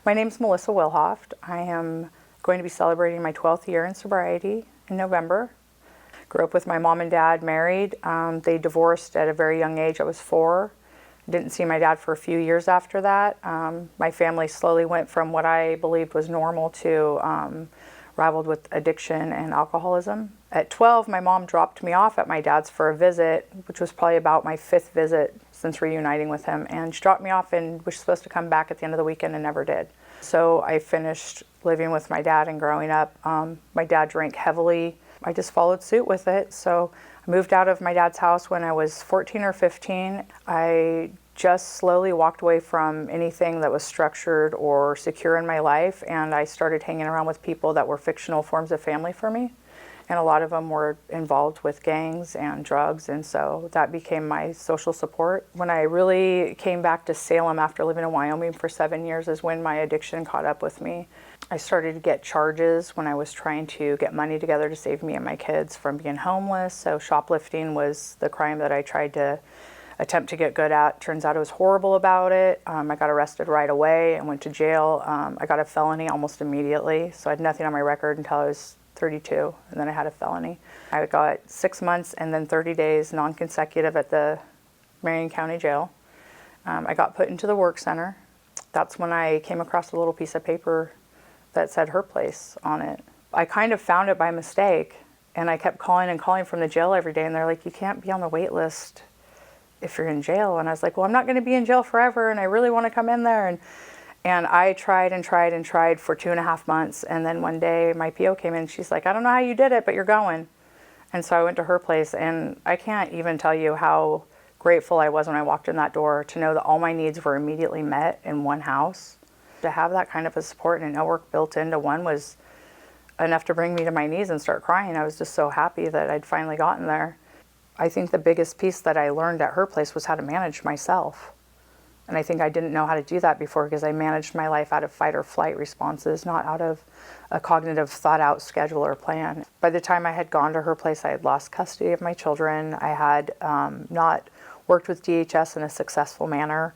My name's Melissa Wilhoft. I am going to be celebrating my 12th year in sobriety in November. Grew up with my mom and dad married. They divorced at a very young age. I was 4. Didn't see my dad for a few years after that. My family slowly went from what I believed was normal to rivaled with addiction and alcoholism. At 12, my mom dropped me off at my dad's for a visit, which was probably about my 5th visit since reuniting with him. And she dropped me off and was supposed to come back at the end of the weekend and never did. So I finished living with my dad and growing up. My dad drank heavily. I just followed suit with it. So I moved out of my dad's house when I was 14 or 15. I just slowly walked away from anything that was structured or secure in my life, and I started hanging around with people that were fictional forms of family for me. And a lot of them were involved with gangs and drugs, and so that became my social support. When I really came back to Salem after living in Wyoming for 7 years is when my addiction caught up with me. I started to get charges when I was trying to get money together to save me and my kids from being homeless. So shoplifting was the crime that I tried to attempt to get good at. Turns out I was horrible about it. I got arrested right away and went to jail. I got a felony almost immediately, so I had nothing on my record until I was 32, and then I had a felony. I got 6 months and then 30 days non-consecutive at the Marion County Jail. I got put into the work center. That's when I came across a little piece of paper that said her place on it. I kind of found it by mistake, and I kept calling and calling from the jail every day, and they're like, you can't be on the wait list if you're in jail. And I was like, well, I'm not going to be in jail forever, and I really want to come in there. And I tried and tried and tried for 2.5 months. And then one day my PO came in. She's like, I don't know how you did it, but you're going. And so I went to her place. And I can't even tell you how grateful I was when I walked in that door to know that all my needs were immediately met in one house. To have that kind of a support and a network built into one was enough to bring me to my knees and start crying. I was just so happy that I'd finally gotten there. I think the biggest piece that I learned at her place was how to manage myself. And I think I didn't know how to do that before because I managed my life out of fight or flight responses, not out of a cognitive, thought-out schedule or plan. By the time I had gone to her place, I had lost custody of my children. I had not worked with DHS in a successful manner.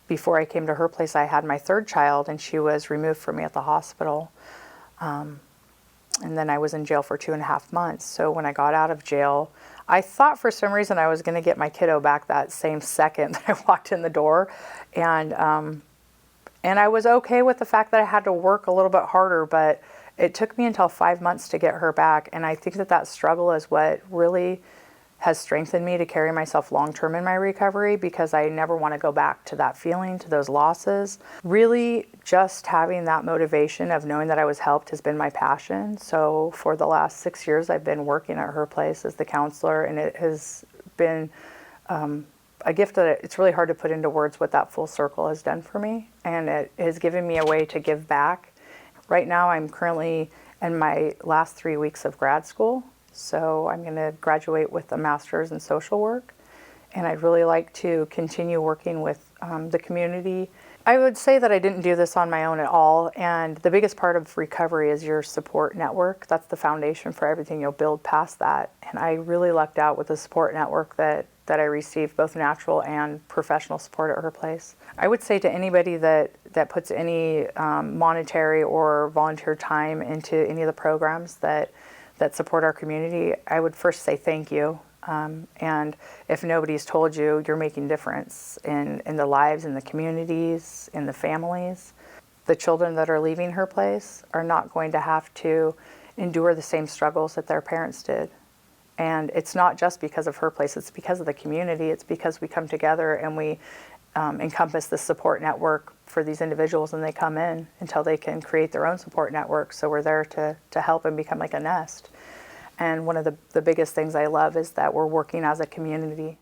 Before I came to her place, I had my 3rd child, and she was removed from me at the hospital. And then I was in jail for 2.5 months. So when I got out of jail, I thought for some reason I was going to get my kiddo back that same second that I walked in the door. And I was okay with the fact that I had to work a little bit harder, but it took me until 5 months to get her back. And I think that struggle is what really has strengthened me to carry myself long-term in my recovery, because I never want to go back to that feeling, to those losses. Really, just having that motivation of knowing that I was helped has been my passion. So for the last 6 years, I've been working at her place as the counselor, and it has been a gift that it's really hard to put into words what that full circle has done for me. And it has given me a way to give back. Right now, I'm currently in my last 3 weeks of grad school. So I'm going to graduate with a master's in social work, and I'd really like to continue working with the community. I would say that I didn't do this on my own at all, and the biggest part of recovery is your support network. That's the foundation for everything. You'll build past that, and I really lucked out with the support network that I received, both natural and professional support at her place. I would say to anybody that puts any monetary or volunteer time into any of the programs that support our community, I would first say thank you. And if nobody's told you, you're making difference in the lives, in the communities, in the families. The children that are leaving her place are not going to have to endure the same struggles that their parents did. And it's not just because of her place, it's because of the community. It's because we come together and we encompass the support network for these individuals, and they come in until they can create their own support network. So we're there to help and become like a nest. And one of the biggest things I love is that we're working as a community.